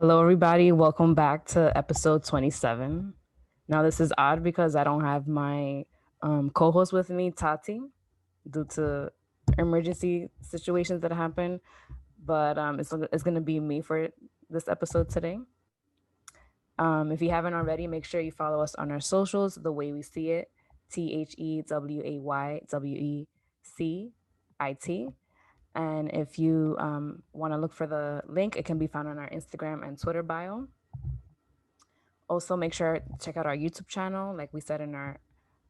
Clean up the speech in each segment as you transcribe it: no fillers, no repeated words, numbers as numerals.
Hello, everybody. Welcome back to episode 27. Now, this is odd because I don't have my co host with me, Tati, due to emergency situations that happen. But it's going to be me for this episode today. If you haven't already, make sure you follow us on our socials, The Way We See It, TheWayWeCit. And if you want to look for the link, it can be found on our Instagram and Twitter bio. Also, make sure to check out our YouTube channel. Like we said in our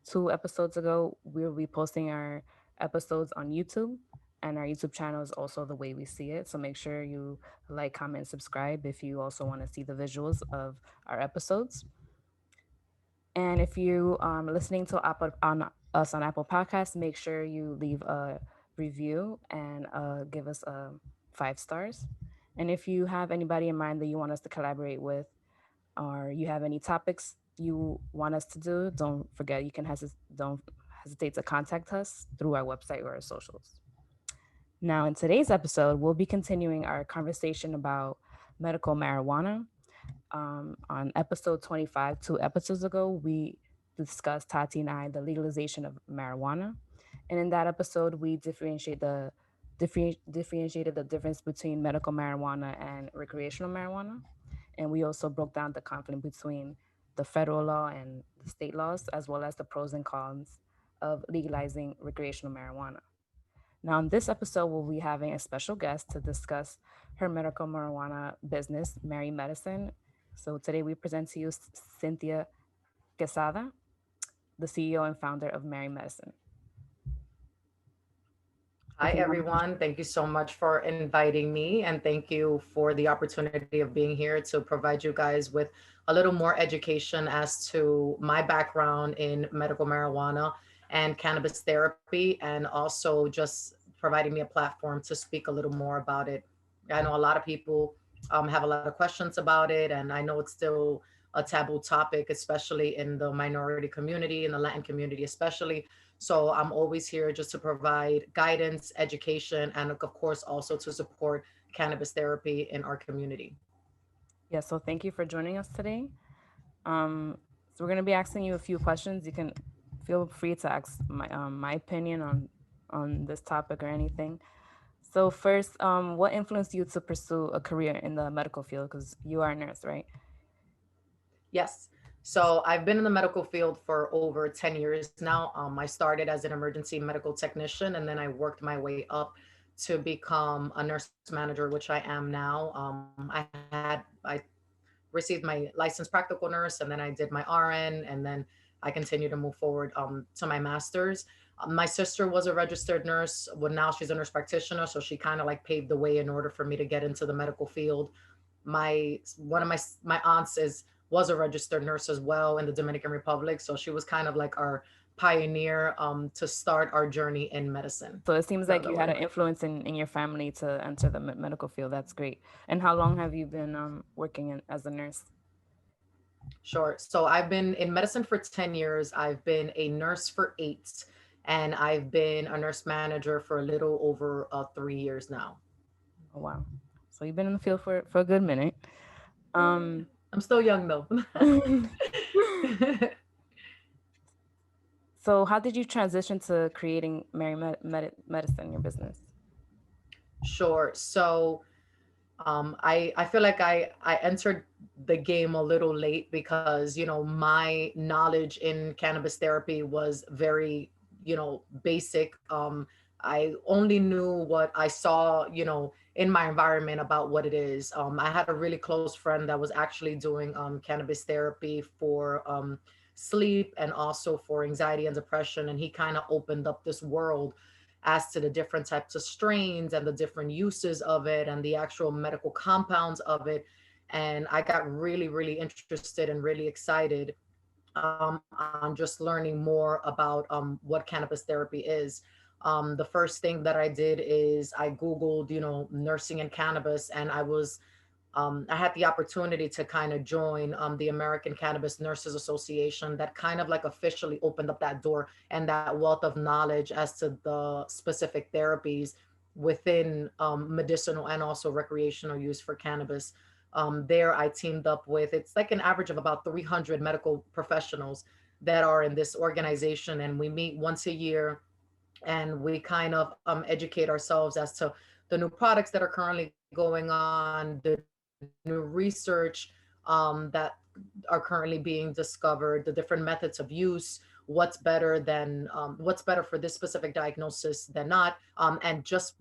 2 episodes ago, we'll be posting our episodes on YouTube, and our YouTube channel is also The Way We See It. So make sure you like, comment, subscribe if you also want to see the visuals of our episodes. And if you listening to Apple on us on Apple Podcasts, make sure you leave a review and give us 5 stars. And if you have anybody in mind that you want us to collaborate with, or you have any topics you want us to do, don't hesitate to contact us through our website or our socials. Now, in today's episode, we'll be continuing our conversation about medical marijuana. On episode 25, 2 episodes ago, we discussed, Tati and I, the legalization of marijuana. And in that episode, we differentiated the difference between medical marijuana and recreational marijuana. And we also broke down the conflict between the federal law and the state laws, as well as the pros and cons of legalizing recreational marijuana. Now, in this episode, we'll be having a special guest to discuss her medical marijuana business, Mary Medicine. So today we present to you Cynthia Quezada, the CEO and founder of Mary Medicine. Hi, everyone. Thank you so much for inviting me, and thank you for the opportunity of being here to provide you guys with a little more education as to my background in medical marijuana and cannabis therapy, and also just providing me a platform to speak a little more about it. I know a lot of people have a lot of questions about it, and I know it's still a taboo topic, especially in the minority community, in the Latin community, especially. So I'm always here just to provide guidance, education, and of course also to support cannabis therapy in our community. Yeah, so thank you for joining us today. So we're going to be asking you a few questions. You can feel free to ask my opinion on this topic or anything. So first, what influenced you to pursue a career in the medical field? Because you are a nurse, right? Yes. So I've been in the medical field for over 10 years now. I started as an emergency medical technician, and then I worked my way up to become a nurse manager, which I am now. I received my licensed practical nurse, and then I did my RN, and then I continue to move forward to my master's. My sister was a registered nurse. Well, now she's a nurse practitioner, so she kind of like paved the way in order for me to get into the medical field. My one of my aunts is was a registered nurse as well in the Dominican Republic, so she was kind of like our pioneer to start our journey in medicine. So it seems So like that you had way. an influence in your family to enter the medical field. That's great. And how long have you been working as a nurse? Sure. So I've been in medicine for 10 years. I've been a nurse for 8, and I've been a nurse manager for a little over 3 years now. Oh, wow. So you've been in the field for a good minute. Yeah. I'm still young though. So how did you transition to creating Mary Medicine, your business? Sure. So I feel like I entered the game a little late because my knowledge in cannabis therapy was very basic. I only knew what I saw in my environment about what it is. I had a really close friend that was actually doing cannabis therapy for sleep and also for anxiety and depression, and he kind of opened up this world as to the different types of strains and the different uses of it and the actual medical compounds of it. And I got really, really interested and really excited on just learning more about what cannabis therapy is. The first thing that I did is I Googled, nursing and cannabis, and I had the opportunity to kind of join the American Cannabis Nurses Association that kind of like officially opened up that door and that wealth of knowledge as to the specific therapies within medicinal and also recreational use for cannabis. There I teamed up with, it's like an average of about 300 medical professionals that are in this organization, and we meet once a year, and we kind of educate ourselves as to the new products that are currently going on, the new research that are currently being discovered, the different methods of use, what's better for this specific diagnosis than not, and just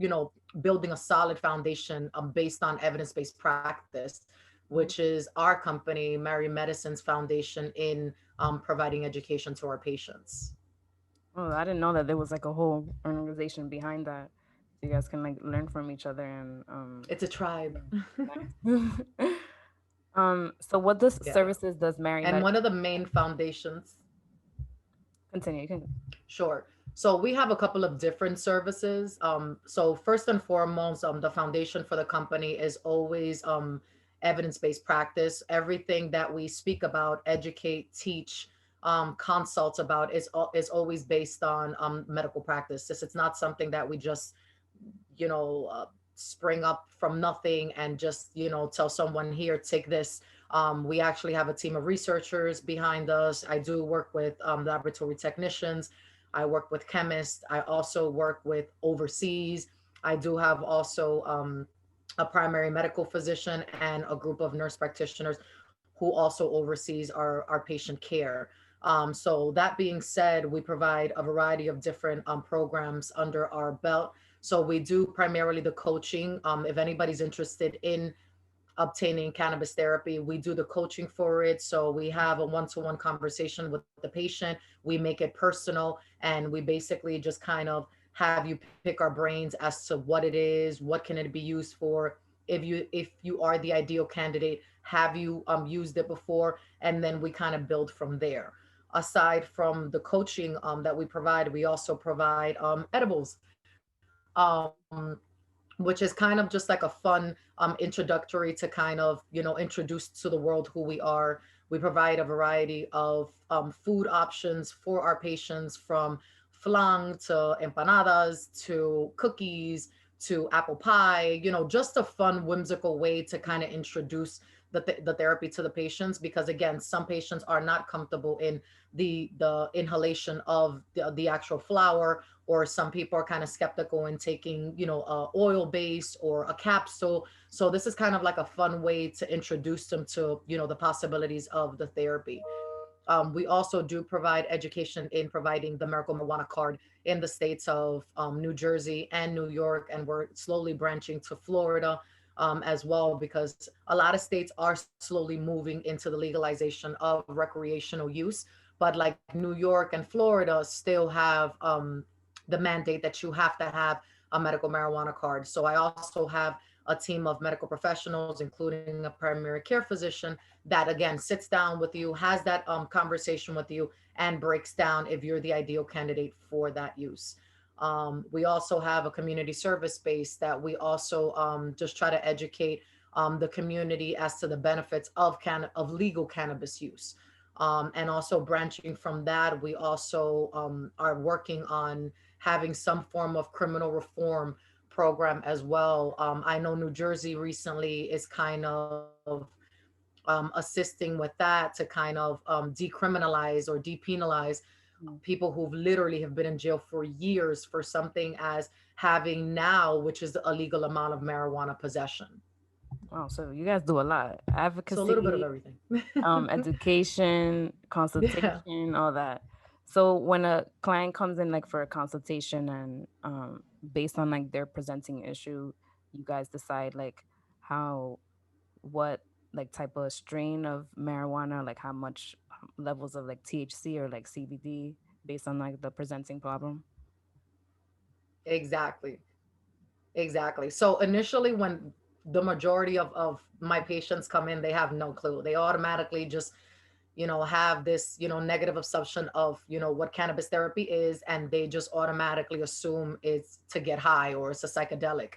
building a solid foundation based on evidence-based practice, which is our company, Mary Medicine's foundation in providing education to our patients. Oh, I didn't know that there was like a whole organization behind that. So you guys can like learn from each other and It's a tribe. yeah, nice. So what does Yeah. services does Mary And Med one of the main foundations. continue? You can Sure. So we have a couple of different services. So first and foremost, the foundation for the company is always evidence-based practice. Everything that we speak about, educate, teach, consult about is always based on medical practice. It's not something that we just spring up from nothing and just tell someone, here, take this. We actually have a team of researchers behind us. I do work with laboratory technicians. I work with chemists. I also work with overseas. I do have also a primary medical physician and a group of nurse practitioners who also oversees our patient care. So that being said, we provide a variety of different programs under our belt. So we do primarily the coaching. If anybody's interested in obtaining cannabis therapy, we do the coaching for it. So we have a one-to-one conversation with the patient. We make it personal, and we basically just kind of have you pick our brains as to what it is, what can it be used for. If you are the ideal candidate, have you used it before, and then we kind of build from there. Aside from the coaching that we provide, we also provide edibles, which is kind of just like a fun introductory to kind of introduce to the world who we are. We provide a variety of food options for our patients, from flan to empanadas to cookies to apple pie. Just a fun, whimsical way to kind of introduce the therapy to the patients, because again, some patients are not comfortable in the inhalation of the actual flower, or some people are kind of skeptical in taking oil based or a capsule. So this is kind of like a fun way to introduce them to the possibilities of the therapy. We also do provide education in providing the medical marijuana card in the states of New Jersey and New York, and we're slowly branching to Florida as well, because a lot of states are slowly moving into the legalization of recreational use. But like New York and Florida still have the mandate that you have to have a medical marijuana card. So I also have a team of medical professionals, including a primary care physician, that again sits down with you, has that conversation with you, and breaks down if you're the ideal candidate for that use. We also have a community service space that we also just try to educate the community as to the benefits of legal cannabis use. And also branching from that, we also are working on having some form of criminal reform program as well. I know New Jersey recently is kind of assisting with that to kind of decriminalize or depenalize people who literally have been in jail for years for something as having now, which is a legal amount of marijuana possession. Wow, so you guys do a lot. So a little bit of Advocacy, everything. education, Yeah. consultation, all that. So when a client comes in like for a consultation and based on like their presenting issue, you guys decide like how what like type of strain of marijuana, like how much levels of like THC or like CBD based on like the presenting problem. Exactly. Exactly. So initially, when the majority of my patients come in, they have no clue. They automatically just have this negative assumption of what cannabis therapy is, and they just automatically assume it's to get high or it's a psychedelic.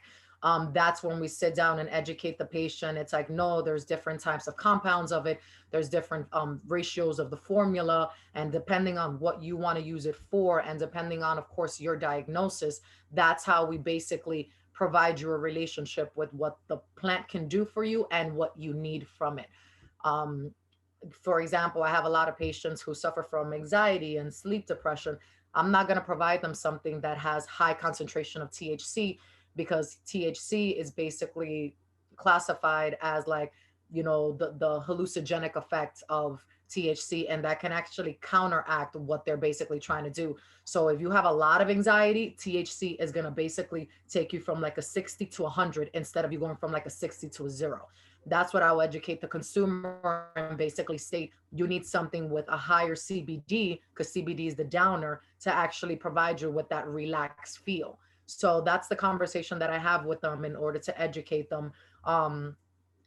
That's when we sit down and educate the patient. It's like, no, there's different types of compounds of it. There's different ratios of the formula, and depending on what you want to use it for, and depending on, of course, your diagnosis, that's how we basically provide you a relationship with what the plant can do for you and what you need from it. Um, for example, I have a lot of patients who suffer from anxiety and sleep depression. I'm not going to provide them something that has high concentration of THC, because THC is basically classified as like, the hallucinogenic effect of THC, and that can actually counteract what they're basically trying to do. So if you have a lot of anxiety, THC is going to basically take you from like a 60 to 100 instead of you going from like a 60 to a 0. That's what I'll educate the consumer and basically state you need something with a higher CBD, because CBD is the downer, to actually provide you with that relaxed feel. So that's the conversation that I have with them in order to educate them.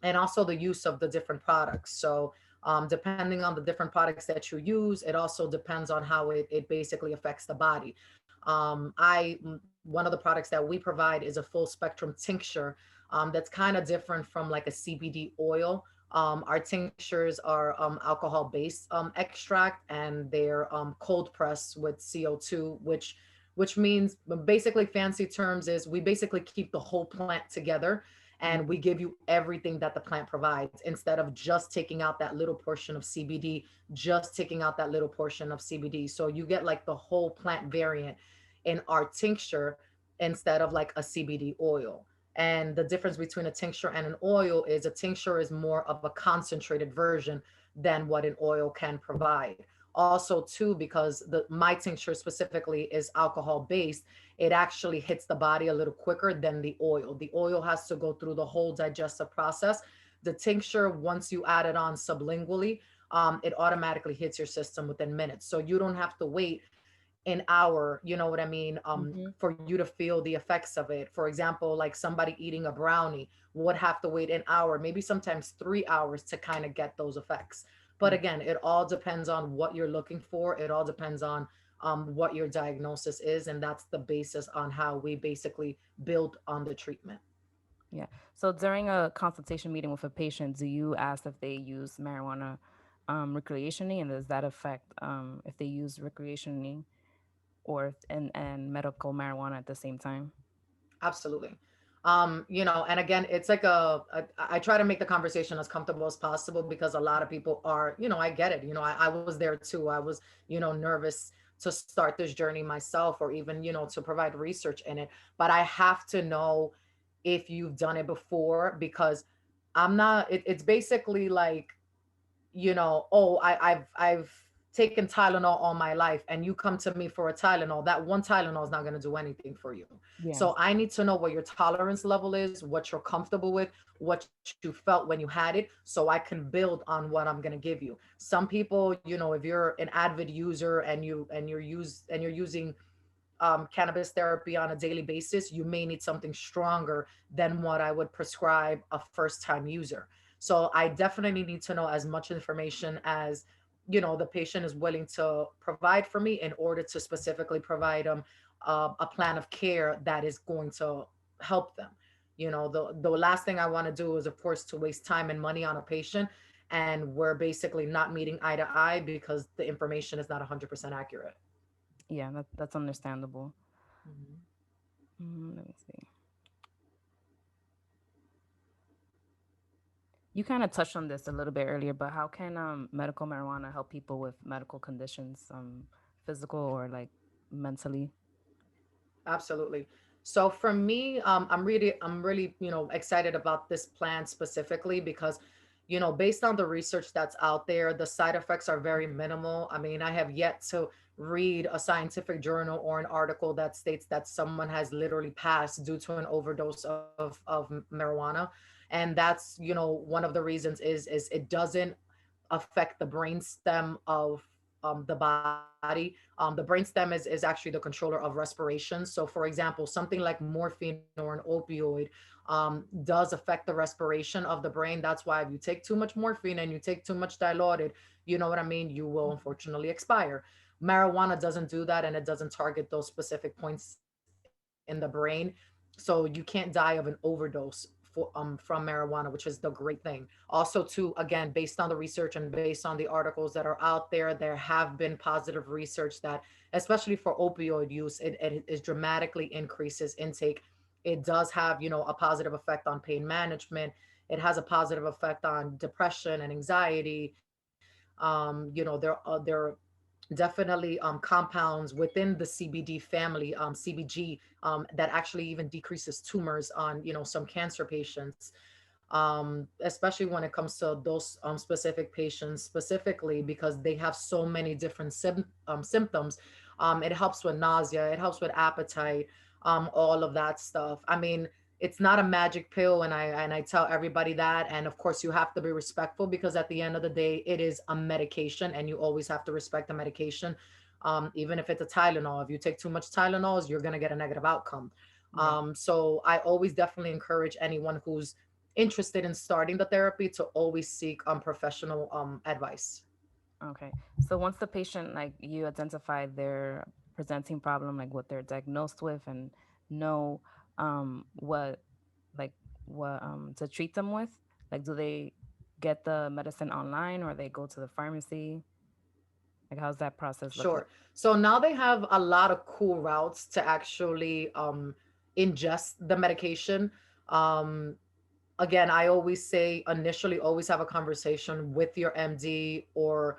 And also the use of the different products. So depending on the different products that you use, it also depends on how it basically affects the body. One of the products that we provide is a full spectrum tincture, that's kind of different from like a CBD oil. Our tinctures are alcohol based extract, and they're cold pressed with CO2, which means, basically fancy terms is, we basically keep the whole plant together, and we give you everything that the plant provides, instead of just taking out that little portion of CBD, just taking out that little portion of CBD. So you get like the whole plant variant in our tincture instead of like a CBD oil. And the difference between a tincture and an oil is a tincture is more of a concentrated version than what an oil can provide. Also, too, because the my tincture specifically is alcohol based, it actually hits the body a little quicker than the oil. The oil has to go through the whole digestive process. The tincture, once you add it on sublingually, it automatically hits your system within minutes. So you don't have to wait an hour, you know what I mean, Mm-hmm. for you to feel the effects of it. For example, like somebody eating a brownie would have to wait an hour, maybe sometimes 3 hours, to kind of get those effects. But Yeah. again, it all depends on what you're looking for. It all depends on what your diagnosis is, and that's the basis on how we basically build on the treatment. Yeah. So during a consultation meeting with a patient, do you ask if they use marijuana recreationally, and does that affect if they use recreationally or and medical marijuana at the same time? Absolutely. And again, it's like I try to make the conversation as comfortable as possible, because a lot of people are, I get it. I was there too. I was, nervous to start this journey myself, or even, to provide research in it. But I have to know if you've done it before, because I'm not, it's basically like, oh, I've taken Tylenol all my life, and you come to me for a Tylenol. That one Tylenol is not going to do anything for you. Yeah. So I need to know what your tolerance level is, what you're comfortable with, what you felt when you had it, so I can build on what I'm going to give you. Some people, if you're an avid user, and you're using cannabis therapy on a daily basis, you may need something stronger than what I would prescribe a first time user. So I definitely need to know as much information as the patient is willing to provide for me, in order to specifically provide them a plan of care that is going to help them. The last thing I want to do is, of course, to waste time and money on a patient, and we're basically not meeting eye to eye because the information is not 100% accurate. Yeah, that's understandable. Mhm. Let me see. You kind of touched on this a little bit earlier, but how can medical marijuana help people with medical conditions, physical or like mentally? Absolutely. So for me, I'm really, excited about this plan specifically, because, based on the research that's out there, the side effects are very minimal. I mean, I have yet to read a scientific journal or an article that states that someone has literally passed due to an overdose of marijuana. And that's, one of the reasons is it doesn't affect the brain stem of the body. The brain stem is actually the controller of respiration. So, for example, something like morphine or an opioid does affect the respiration of the brain. That's why if you take too much morphine and you take too much dilaudid, you know what I mean, you will unfortunately expire. Marijuana doesn't do that, and it doesn't target those specific points in the brain. So you can't die of an overdose from marijuana, which is the great thing. Also, too, again, based on the research and based on the articles that are out there have been positive research that, especially for opioid use, it dramatically increases intake It does have, a positive effect on pain management. It has a positive effect on depression and anxiety. There definitely compounds within the CBD family, CBG, that actually even decreases tumors on, some cancer patients, especially when it comes to those specific patients specifically, because they have so many different symptoms. It helps with nausea, it helps with appetite, all of that stuff. I mean, it's not a magic pill, and I tell everybody that. And of course, you have to be respectful, because at the end of the day, it is a medication, and you always have to respect the medication. Even if it's a Tylenol, if you take too much Tylenols, you're going to get a negative outcome. Right. So I always definitely encourage anyone who's interested in starting the therapy to always seek professional advice. Okay. So once the patient, like you identify their presenting problem, like what they're diagnosed with, and know what like what to treat them with, like do they get the medicine online or they go to the pharmacy? Like how's that process look like? Sure. So now they have a lot of cool routes to actually ingest the medication. Um, Again, I always say initially always have a conversation with your MD, or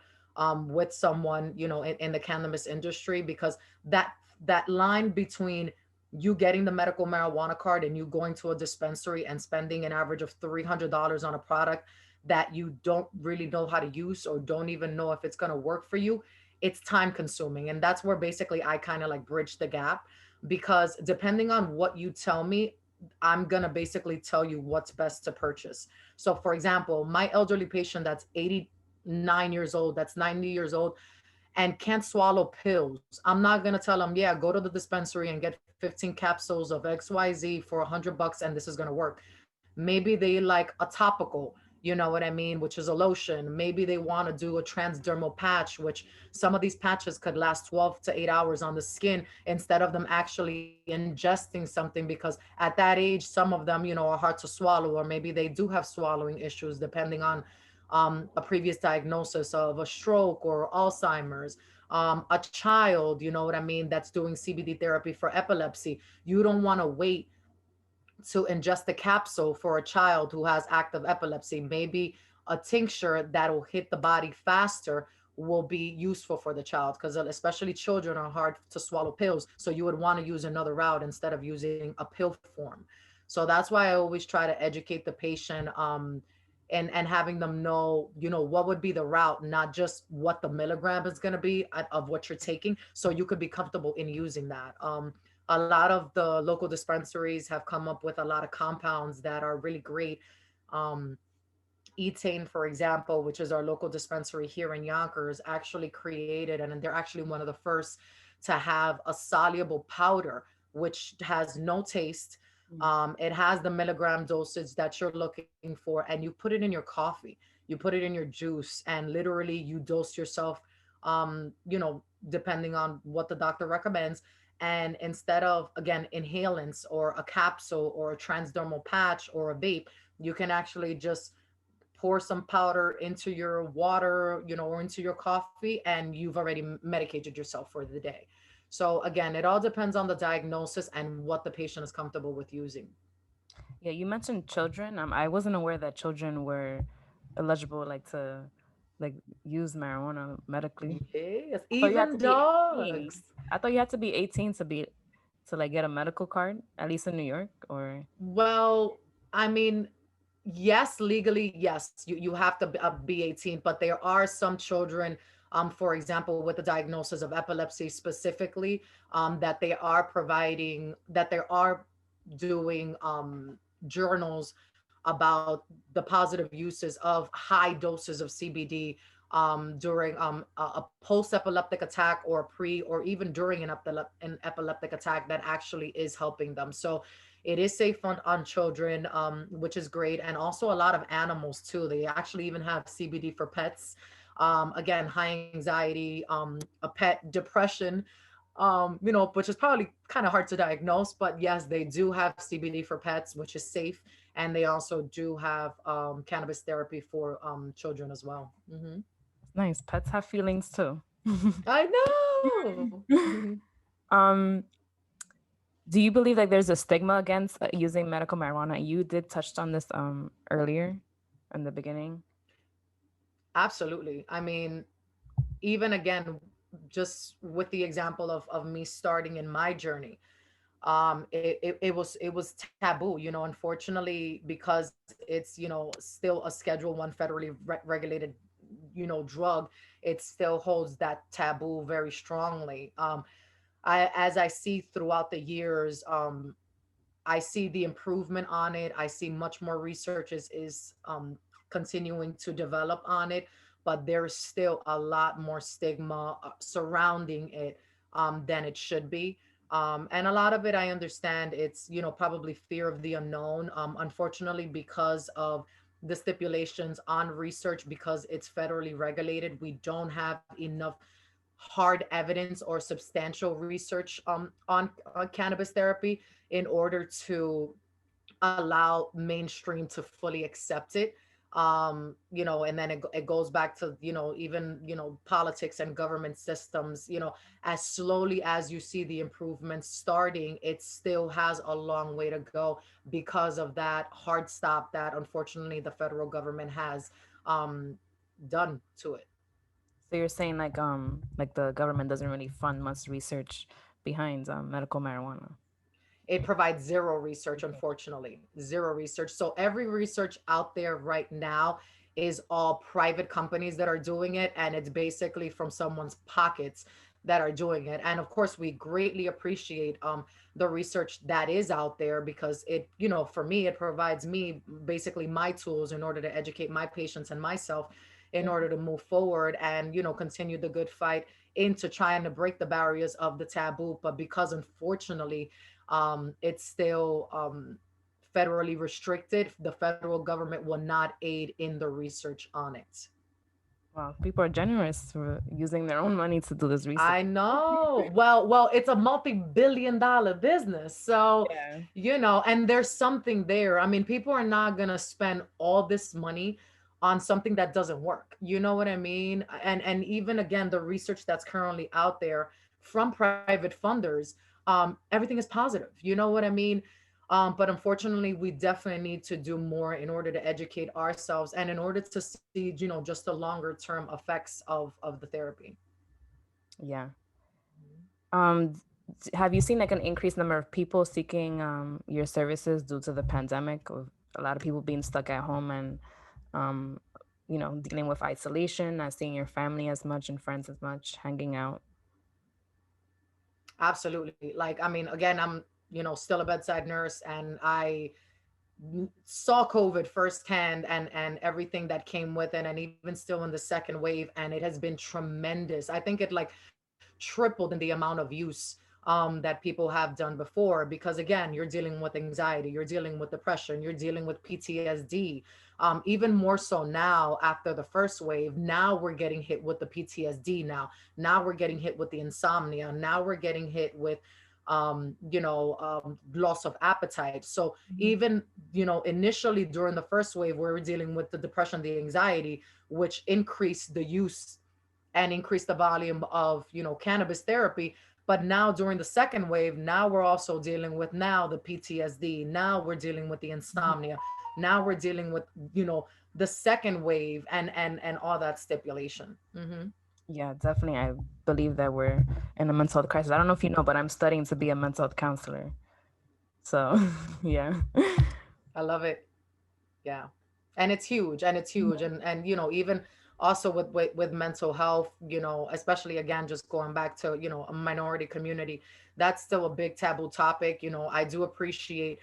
with someone, in the cannabis industry, because that that line between you getting the medical marijuana card and you going to a dispensary and spending an average of $300 on a product that you don't really know how to use, or don't even know if it's going to work for you, it's time consuming. And that's where basically I kind of like bridge the gap, because depending on what you tell me, I'm going to basically tell you what's best to purchase. So, for example, my elderly patient that's 89 years old, that's 90 years old, and can't swallow pills, I'm not going to tell them, yeah, go to the dispensary and get 15 capsules of XYZ for $100 and this is going to work. Maybe they like a topical, you know what I mean, which is a lotion. Maybe they want to do a transdermal patch, which some of these patches could last 12 to 8 hours on the skin, instead of them actually ingesting something, because at that age, some of them, are hard to swallow, or maybe they do have swallowing issues, depending on a previous diagnosis of a stroke or Alzheimer's. A child, you know what I mean, that's doing CBD therapy for epilepsy. You don't want to wait to ingest a capsule for a child who has active epilepsy. Maybe a tincture that will hit the body faster will be useful for the child, because especially children are hard to swallow pills. So you would want to use another route instead of using a pill form. So that's why I always try to educate the patient, and having them know, what would be the route, not just what the milligram is going to be of what you're taking, so you could be comfortable in using that. A lot of the local dispensaries have come up with a lot of compounds that are really great. Um, Etain, for example, which is our local dispensary here in Yonkers, actually created, and they're actually one of the first to have a soluble powder, which has no taste. Mm. It has the milligram dosage that you're looking for, and you put it in your coffee, you put it in your juice, and literally you dose yourself, depending on what the doctor recommends. And instead of, again, inhalants or a capsule or a transdermal patch or a vape, you can actually just pour some powder into your water, or into your coffee, and you've already medicated yourself for the day. So again, it all depends on the diagnosis and what the patient is comfortable with using. Yeah, you mentioned children. I wasn't aware that children were eligible like to like use marijuana medically. Yes, I thought you had to even be 18. dogs. I thought you had to be 18 to like get a medical card, at least in New York or Well, I mean, yes, legally, yes, you have to be 18, but there are some children, for example, with the diagnosis of epilepsy specifically, that they are providing, that they are doing journals about the positive uses of high doses of CBD during a post-epileptic attack, or pre, or even during an epileptic attack, that actually is helping them. So it is safe on children, which is great. And also a lot of animals too. They actually even have CBD for pets. Again, high anxiety, a pet depression, which is probably kind of hard to diagnose. But yes, they do have CBD for pets, which is safe. And they also do have cannabis therapy for children as well. it's nice. Pets have feelings too. I know. um Do you believe like there's a stigma against using medical marijuana? You did touched on this earlier in the beginning. Absolutely. I mean, even again, just with the example of me starting in my journey, it was taboo, unfortunately, because it's, still a Schedule 1 federally regulated, drug. It still holds that taboo very strongly. As I see throughout the years, I see the improvement on it. I see much more research is continuing to develop on it, but there's still a lot more stigma surrounding it than it should be. And a lot of it, I understand, it's, probably fear of the unknown. Unfortunately, because of the stipulations on research, because it's federally regulated, we don't have enough hard evidence or substantial research on cannabis therapy in order to allow mainstream to fully accept it. And then it goes back to, even, politics and government systems. As slowly as you see the improvements starting, it still has a long way to go because of that hard stop that unfortunately the federal government has um done to it. So you're saying like the government doesn't really fund much research behind medical marijuana. It provides zero research, unfortunately, zero research. So every research out there right now is all private companies that are doing it, and it's basically from someone's pockets that are doing it. And of course, we greatly appreciate the research that is out there, because it, for me, it provides me basically my tools in order to educate my patients and myself in order to move forward and, continue the good fight into trying to break the barriers of the taboo. But because unfortunately, it's still federally restricted, the federal government will not aid in the research on it. Wow, people are generous for using their own money to do this research. I know. Well, it's a multi-billion-dollar business. So, Yeah. and there's something there. I mean, people are not going to spend all this money on something that doesn't work. You know what I mean? And even again, the research that's currently out there from private funders, everything is positive. You know what I mean? But unfortunately, we definitely need to do more in order to educate ourselves and in order to see, just the longer term effects of the therapy. Yeah. Um, have you seen like an increased number of people seeking your services due to the pandemic? Of a lot of people being stuck at home and, um, dealing with isolation, not seeing your family as much and friends as much, hanging out. Absolutely. Like, I mean, again, I'm, still a bedside nurse, and I saw COVID firsthand and everything that came with it, and even still in the second wave, and it has been tremendous. I think it like tripled in the amount of use that people have done before, because again, you're dealing with anxiety, you're dealing with depression, you're dealing with PTSD. Even more so now after the first wave, now we're getting hit with the PTSD. Now we're getting hit with the insomnia. Now we're getting hit with loss of appetite. So even, initially during the first wave, we were dealing with the depression, the anxiety, which increased the use and increase the volume of, cannabis therapy. But now during the second wave, now we're also dealing with now the PTSD. Now we're dealing with the insomnia. Now we're dealing with, the second wave and all that stipulation. Yeah, definitely. I believe that we're in a mental health crisis. I don't know if you know, but I'm studying to be a mental health counselor. So, yeah. I love it. Yeah. And it's huge, and it's huge. And even also with mental health, especially again, just going back to, a minority community, that's still a big taboo topic. I do appreciate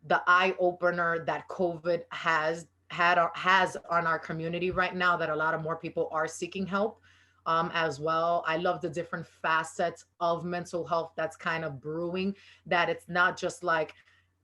the eye opener that COVID has on our community right now, that a lot of more people are seeking help as well. I love the different facets of mental health that's kind of brewing, that it's not just like,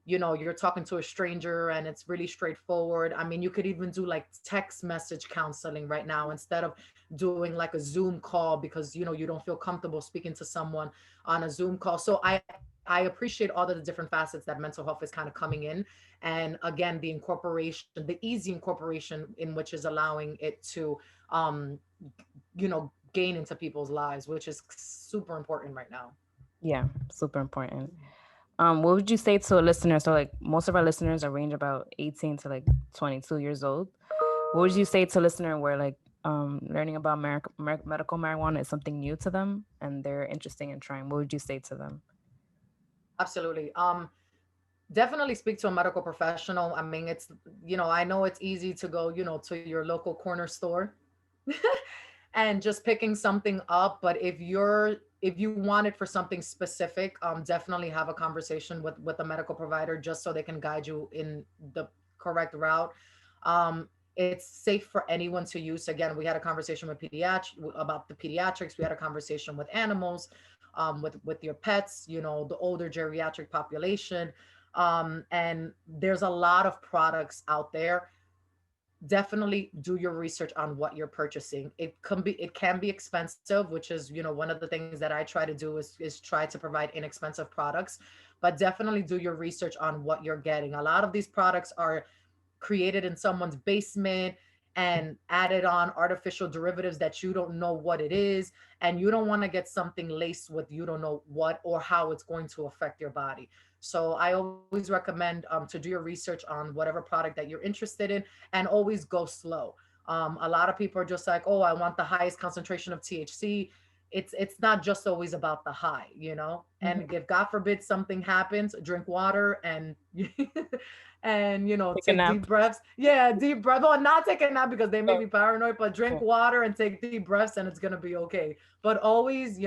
you're talking to a stranger and it's really straightforward. I mean, you could even do like text message counseling right now instead of doing like a Zoom call, because you don't feel comfortable speaking to someone on a Zoom call. So I appreciate all of the different facets that mental health is kind of coming in. And again, the incorporation, the easy incorporation in which is allowing it to gain into people's lives, which is super important right now. Yeah, super important. What would you say to a listener? So like most of our listeners are range about 18 to like 22 years old. What would you say to a listener where like learning about medical marijuana is something new to them and they're interested in trying? What would you say to them? Absolutely. Definitely speak to a medical professional. I mean, it's, I know it's easy to go, to your local corner store and just picking something up. But if you want it for something specific, definitely have a conversation with a medical provider just so they can guide you in the correct route. It's safe for anyone to use. Again, we had a conversation with about the pediatrics. We had a conversation with animals, with your pets, the older geriatric population. And there's a lot of products out there. Definitely do your research on what you're purchasing. It can be expensive, which is, one of the things that I try to do is try to provide inexpensive products. But definitely do your research on what you're getting. A lot of these products are created in someone's basement and added on artificial derivatives that you don't know what it is, and you don't want to get something laced with you don't know what or how it's going to affect your body. So I always recommend to do your research on whatever product that you're interested in, and always go slow. A lot of people are just like, oh, I want the highest concentration of THC. It's not just always about the high, and Mhm. if God forbid something happens, drink water and and Take a take nap. deep breaths. Yeah, deep breath. Well, not take a nap because they may Oh, be paranoid, but drink yeah. water and take deep breaths and it's gonna be okay. But always,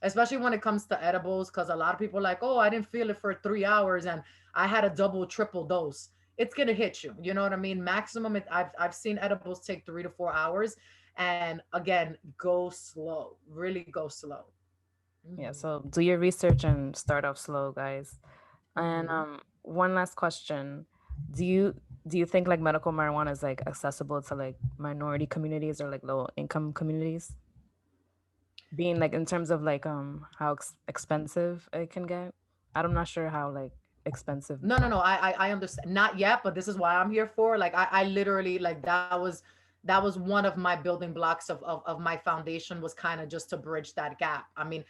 especially when it comes to edibles, because a lot of people are like, oh, I didn't feel it for 3 hours and I had a double, triple dose. It's gonna hit you. You know what I mean? Maximum. I've seen edibles take 3 to 4 hours, and again, go slow. Really go slow. Yeah, Hmm. so do your research and start off slow, guys. And Hmm. one last question. Do you do you think like medical marijuana is like accessible to like minority communities or like low income communities? Being like in terms of like how expensive it can get. I'm not sure how like expensive. No. I understand. Not yet, but this is why I'm here for. Like I literally, like, that was one of my building blocks of my foundation, was kind of just to bridge that gap. I mean,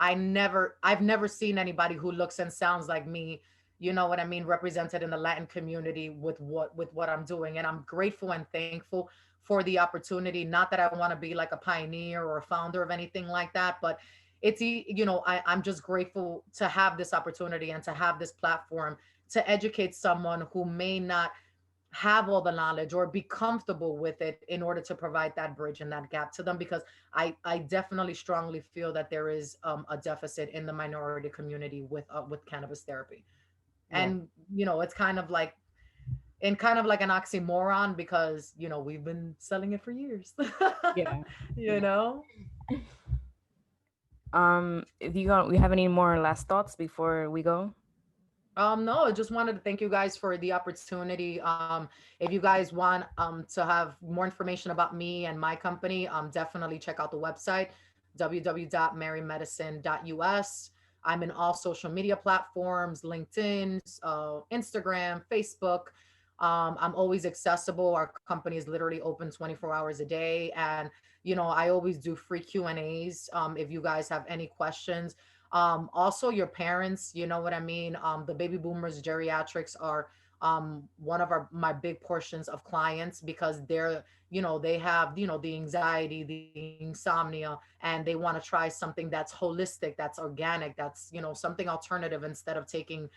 I've never seen anybody who looks and sounds like me, you know what I mean, represented in the Latin community with what I'm doing. And I'm grateful and thankful for the opportunity. Not that I want to be like a pioneer or a founder of anything like that, but I'm just grateful to have this opportunity and to have this platform to educate someone who may not have all the knowledge or be comfortable with it, in order to provide that bridge and that gap to them. Because I definitely strongly feel that there is a deficit in the minority community with cannabis therapy. Yeah. And it's kind of like an oxymoron, because we've been selling it for years. Yeah. you Yeah. know If you got, we have any more last thoughts before we go? No, I just wanted to thank you guys for the opportunity. If you guys want to have more information about me and my company, definitely check out the website www.marymedicine.us. I'm in all social media platforms: LinkedIn, Instagram, Facebook. I'm always accessible. Our company is literally open 24 hours a day, and I always do free Q&As if you guys have any questions. Also your parents, you know what I mean, the baby boomers geriatrics are one of my big portions of clients, because they have the anxiety, the insomnia, and they want to try something that's holistic, that's organic, that's something alternative, instead of taking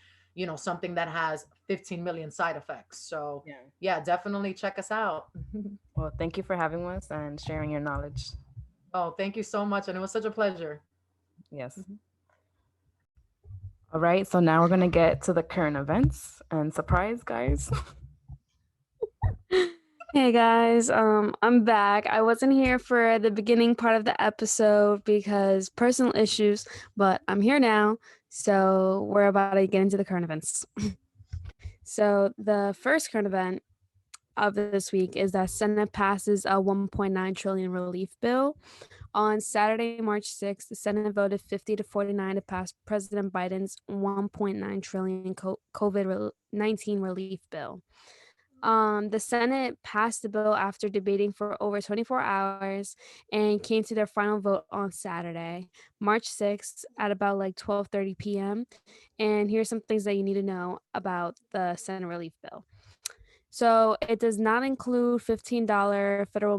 something that has 15 million side effects. So Yeah. yeah, definitely check us out. Well, thank you for having us and sharing your knowledge. Oh, thank you so much, and it was such a pleasure. Yes. All right. So now we're gonna get to the current events and surprise, guys. Hey guys, I'm back. I wasn't here for the beginning part of the episode because personal issues, but I'm here now. So we're about to get into the current events. So the first current event of this week is that Senate passes a 1.9 trillion relief bill. On Saturday, March 6th, the Senate voted 50 to 49 to pass President Biden's 1.9 trillion COVID-19 relief bill. The Senate passed the bill after debating for over 24 hours and came to their final vote on Saturday, March 6th at about like 12:30 p.m. And here's some things that you need to know about the Senate relief bill. So it does not include $15 federal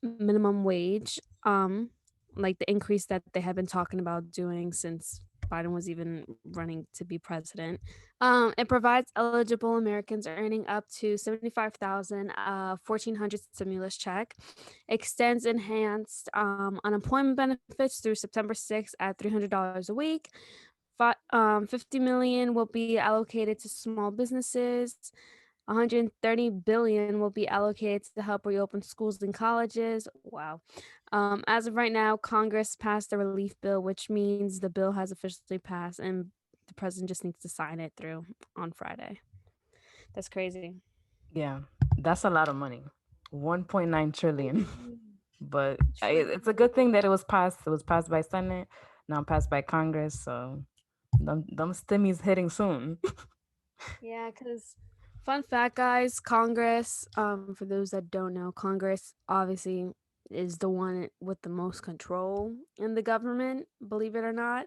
minimum wage, like the increase that they have been talking about doing since Biden was even running to be president. It provides eligible Americans earning up to 75,000 1,400 stimulus check, extends enhanced unemployment benefits through September 6th at $300 a week. 50 million will be allocated to small businesses. 130 billion will be allocated to help reopen schools and colleges. Wow. As of right now, Congress passed the relief bill, which means the bill has officially passed and the president just needs to sign it through on Friday. That's crazy. Yeah, that's a lot of money. 1.9 trillion. But it's a good thing that it was passed. It was passed by Senate, now passed by Congress. So them stimmies hitting soon. Yeah, because fun fact, guys, Congress, for those that don't know, Congress obviously is the one with the most control in the government, believe it or not.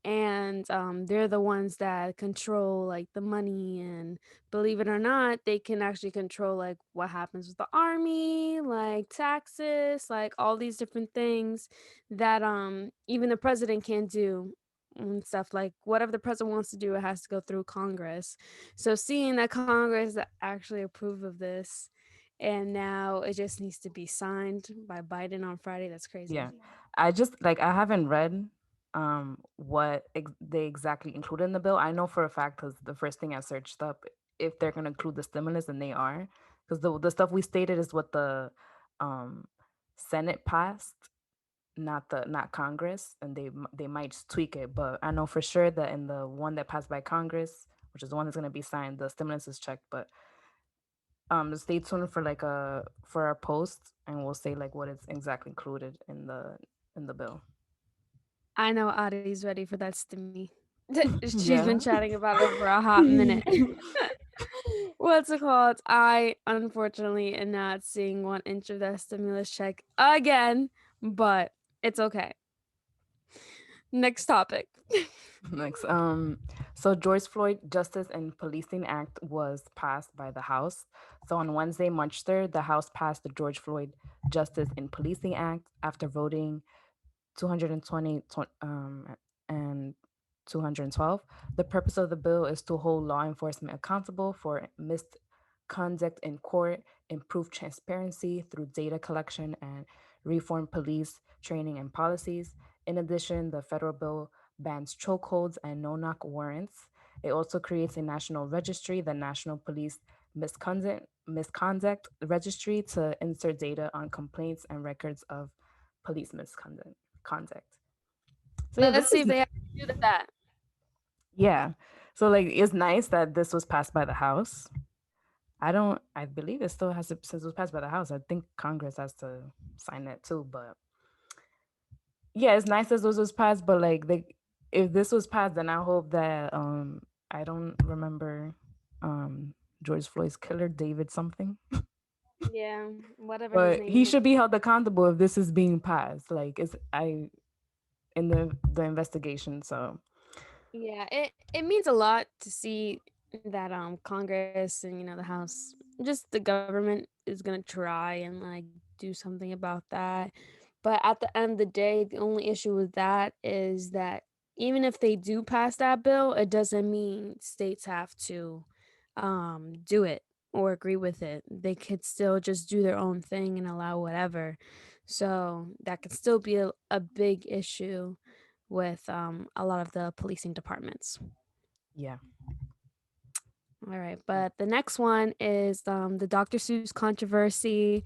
And they're the ones that control like the money, and believe it or not, they can actually control like what happens with the army, like taxes, like all these different things that even the president can't do and stuff. Like whatever the president wants to do, it has to go through Congress. So seeing that Congress actually approved of this and now it just needs to be signed by Biden on Friday, that's Yeah. crazy. I just like I haven't read what they exactly included in the bill. I know for a fact because the first thing I searched up if they're gonna include the stimulus, and they are, because the stuff we stated is what the um Senate passed, not Congress, and they might just tweak it. But I know for sure that in the one that passed by Congress, which is the one that's gonna be signed, the stimulus is checked. But stay tuned for like a for our post, and we'll say like what is exactly included in the bill. I know Adi's ready for that stimmy. She's been Yeah. chatting about it for a hot minute. What's it called? I unfortunately am not seeing 1 inch of that stimulus check again, but it's okay. Next topic. Next, so George Floyd Justice and Policing Act was passed by the House. So on Wednesday, March 3rd, the House passed the George Floyd Justice and Policing Act after voting 220 and 212. The purpose of the bill is to hold law enforcement accountable for misconduct in court, improve transparency through data collection, and reform police training and policies. In addition, the federal bill bans chokeholds and no-knock warrants. It also creates a national registry, the National Police Misconduct Registry, to insert data on complaints and records of police misconduct conduct. So yeah, Let's this see is if they actually do that. yeah. So like it's nice that this was passed by the House. I believe it still has to, since it was passed by the House, I think Congress has to sign that too. But yeah, it's nice that this was passed, but like if this was passed, then I hope that I don't remember George Floyd's killer, David something. Yeah, whatever his But name he is. should be held accountable if this is being passed. Like it's I in the investigation. So Yeah, it means a lot to see that Congress and the House, just the government is gonna try and like do something about that. But at the end of the day, the only issue with that is that even if they do pass that bill, it doesn't mean states have to do it or agree with it. They could still just do their own thing and allow whatever. So that could still be a big issue with a lot of the policing departments. yeah. All right, but the next one is the Dr. Seuss controversy.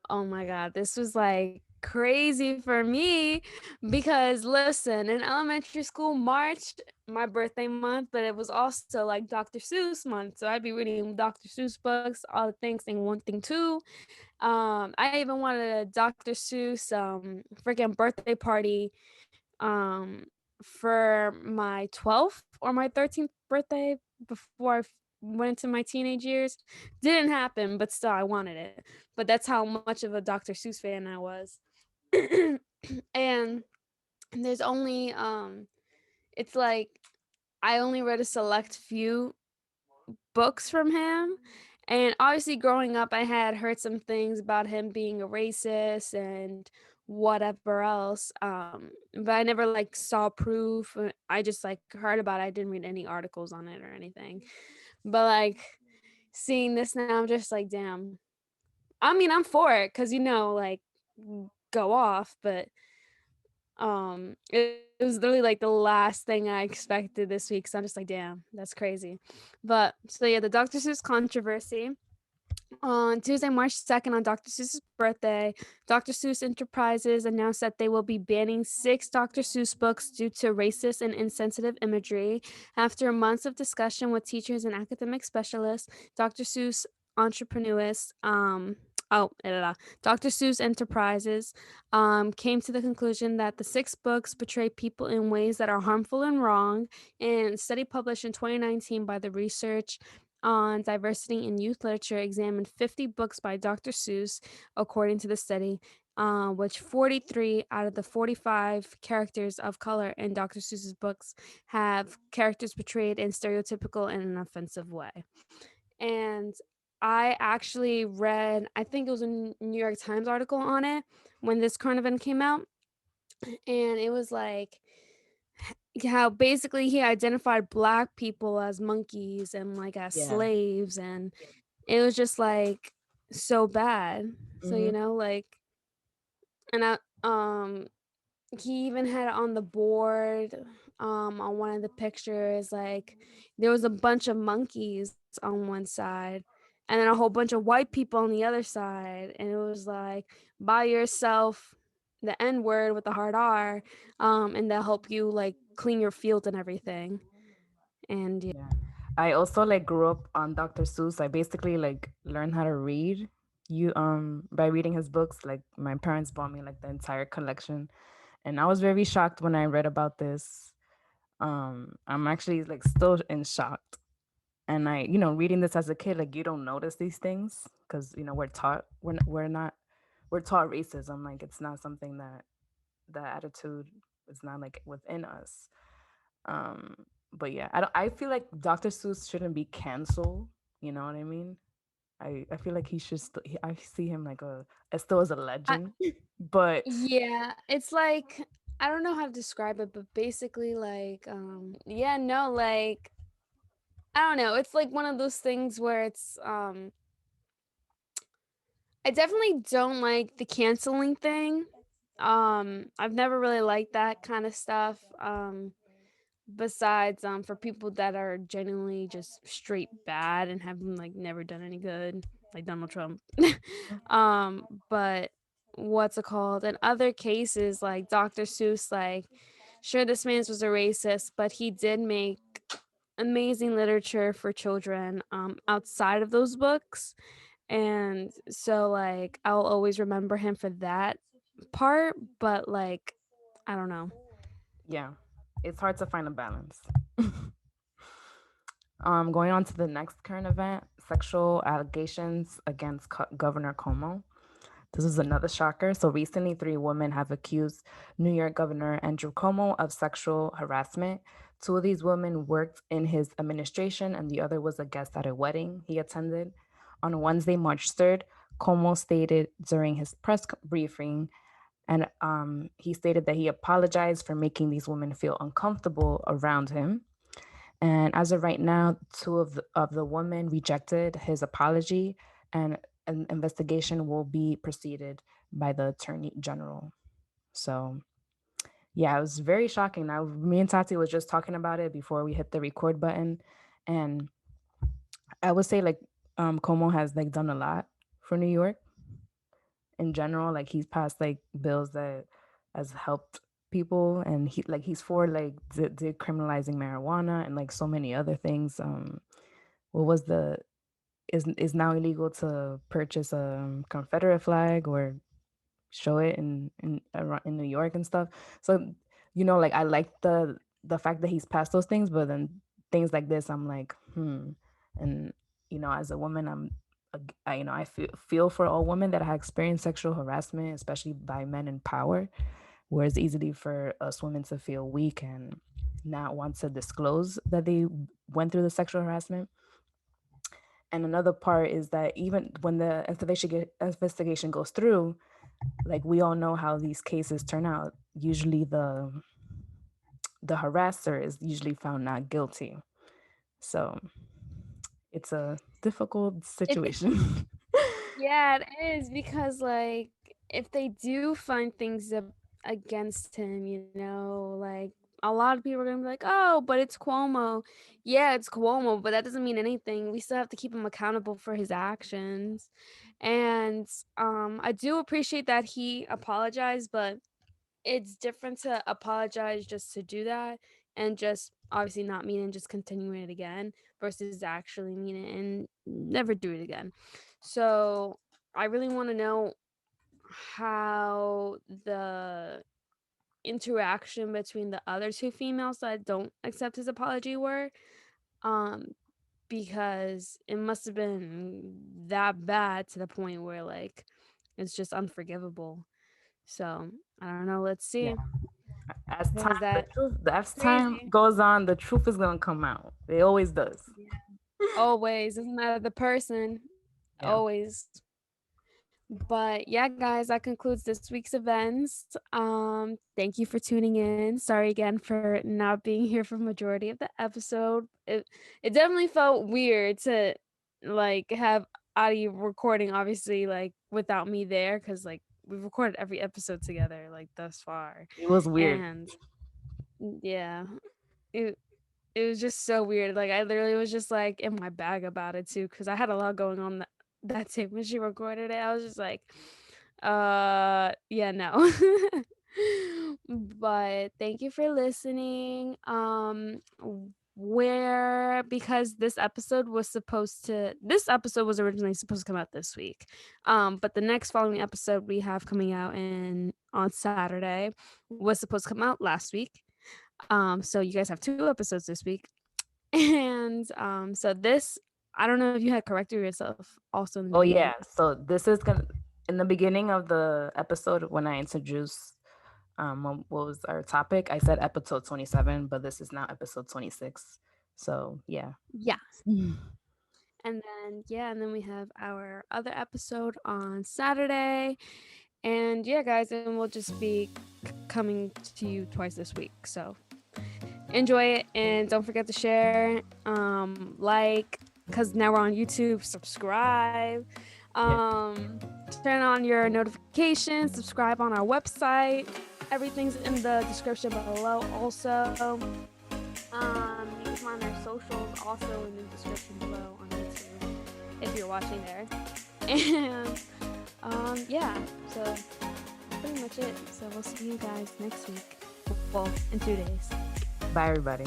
Oh my God, this was like crazy for me because listen, in elementary school, March, my birthday month, but it was also like Dr. Seuss month. So I'd be reading Dr. Seuss books, all the things, and one thing too. I even wanted a Dr. Seuss freaking birthday party um for my 12th or my 13th birthday before went into my teenage years. Didn't happen, but still I wanted it. But that's how much of a Dr. Seuss fan I was. And there's only it's like I only read a select few books from him. And obviously, growing up, I had heard some things about him being a racist and whatever else. But I never like saw proof. I just like heard about it. I didn't read any articles on it or anything. But like seeing this now, I'm just like, damn. I mean, I'm for it because like go off, but it was literally like the last thing I expected this week. So I'm just like, damn, that's crazy. But so yeah, the Dr. Seuss controversy. On Tuesday, March 2nd, on Dr. Seuss's birthday, Dr. Seuss Enterprises announced that they will be banning 6 Dr. Seuss books due to racist and insensitive imagery. After months of discussion with teachers and academic specialists, Dr. Seuss entrepreneurs, Dr. Seuss Enterprises came to the conclusion that the 6 books portray people in ways that are harmful and wrong. And a study published in 2019 by the Research on Diversity in Youth Literature examined 50 books by Dr. Seuss, according to the study, which 43 out of the 45 characters of color in Dr. Seuss's books have characters portrayed in stereotypical and an offensive way. And I actually read, I think it was a New York Times article on it when this current event came out. And it was like, how basically he identified black people as monkeys and like as Yeah. slaves, and it was just like so bad. So Mm-hmm. like, and he even had it on the board, on one of the pictures, like there was a bunch of monkeys on one side and then a whole bunch of white people on the other side, and it was like, buy yourself the N word with the hard R, and they'll help you like clean your field and everything. And yeah. Yeah. I also like grew up on Dr. Seuss. I basically like learned how to read you by reading his books. Like my parents bought me like the entire collection. And I was very shocked when I read about this. I'm actually like still in shock. And reading this as a kid, like you don't notice these things because we're taught we're taught racism. Like it's not something the attitude is not like within us. Um, but yeah, I feel like Dr. Seuss shouldn't be canceled. You know what I mean? I feel like he should I see him like still as a I, legend, but yeah, it's like, I don't know how to describe it, but basically like, yeah, no, like, I don't know. It's like one of those things where it's I definitely don't like the canceling thing. I've never really liked that kind of stuff. Besides for people that are genuinely just straight bad and have like never done any good, like Donald Trump. But what's it called? In other cases, like Dr. Seuss, like sure this man was a racist, but he did make amazing literature for children outside of those books. And so like I'll always remember him for that part, but like I don't know. yeah, it's hard to find a balance. Going on to the next current event, sexual allegations against Governor Cuomo. This is another shocker. So recently, 3 women have accused New York Governor Andrew Cuomo of sexual harassment. 2 of these women worked in his administration, and the other was a guest at a wedding he attended. On Wednesday, March 3rd, Cuomo stated during his press briefing, and he stated that he apologized for making these women feel uncomfortable around him. And as of right now, 2 of the women rejected his apology, and an investigation will be proceeded by the attorney general. So, yeah, it was very shocking. Now, me and Tati was just talking about it before we hit the record button, and I would say like Como has like done a lot for New York in general. Like he's passed like bills that has helped people, and he's for like decriminalizing marijuana and like so many other things. What was the is now illegal to purchase a Confederate flag or show it in New York and stuff. So like I like the fact that he's passed those things, but then things like this, I'm like, And as a woman, I feel for all women that have experienced sexual harassment, especially by men in power, where it's easily for us women to feel weak and not want to disclose that they went through the sexual harassment. And another part is that even when the investigation goes through, like we all know how these cases turn out. Usually the harasser is usually found not guilty. So it's a difficult It situation. Yeah, it is because like if they do find things against him, like a lot of people are gonna be like, "Oh, but it's Cuomo." Yeah, it's Cuomo, but that doesn't mean anything. We still have to keep him accountable for his actions. And I do appreciate that he apologized, but it's different to apologize just to do that and just obviously not mean and just continuing it again versus actually mean it and never do it again. So I really want to know how the interaction between the other two females that don't accept his apology were, um because it must have been that bad to the point where like it's just unforgivable. So I don't know, let's Yeah. see, As time because that as time crazy. goes on, the truth is gonna come out. It always does. Yeah. Always, doesn't matter the person, Yeah. always. But yeah, guys, that concludes this week's events. Thank you for tuning in. Sorry again for not being here for majority of the episode. It definitely felt weird to like have audio recording, obviously, like without me there, because like we've recorded every episode together, like thus far, It was weird. and yeah, it it was just so weird. Like I literally was just like in my bag about it too, because I had a lot going on that day when she recorded it. I was just like, yeah, no. But thank you for listening. Where because this episode was originally supposed to come out this week. But the next following episode we have coming out on Saturday was supposed to come out last week. So you guys have 2 episodes this week. And so this, I don't know if you had corrected yourself also in the Oh beginning. yeah. So this is gonna in the beginning of the episode when I introduced what was our topic, I said episode 27, but this is now episode 26. So yeah. Yeah. And then we have our other episode on Saturday. And yeah, guys, and we'll just be coming to you twice this week. So enjoy it and don't forget to share, like, because now we're on YouTube, subscribe, Yeah. turn on your notifications, subscribe on our website. Everything's in the description below. Also, you can find our socials also in the description below on YouTube if you're watching there. And yeah, so that's pretty much it. So we'll see you guys next week. Well, in 2 days. Bye everybody.